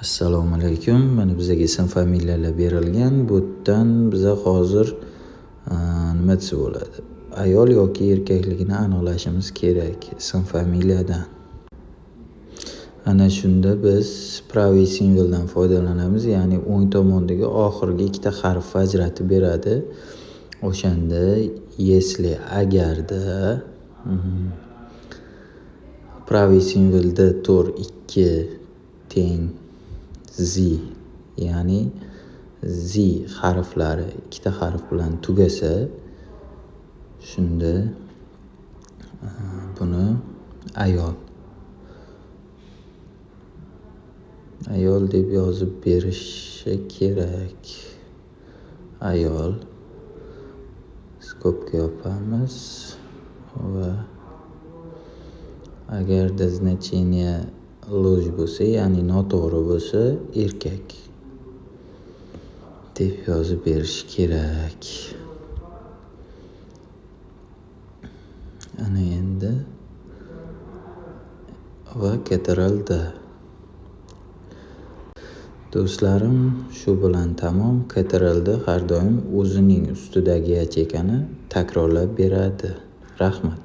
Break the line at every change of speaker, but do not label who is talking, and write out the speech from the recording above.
Assalomu alaykum. Mana bizga ism familiyalar berilgan. Bu yerdan biza hozir nima desa bo'ladi? Ayol yoki erkakligini aniqlashimiz kerak ism familiyadan. Ana shunda biz praviy simvoldan foydalanamiz, ya'ni o'ng tomondagi oxirgi ikkita harf ajratib beradi. O'shanda agarda praviy simvolda to'r 2 teng zi, ya'ni zi harflari ikkita harf bilan tugasa, shunda buni ayol deb yozib berishi kerak. Ayol skobka yopamiz va agarda значение ложь bo'lsa, ya'ni noto'g'ri bo'lsa, erkak deb yozib berish kerak. Ana endi va kateralda. Do'stlarim, shu bilan tamom. Kateralda har doim o'zining ustidagi yachekani takrorlab beradi. Rahmat.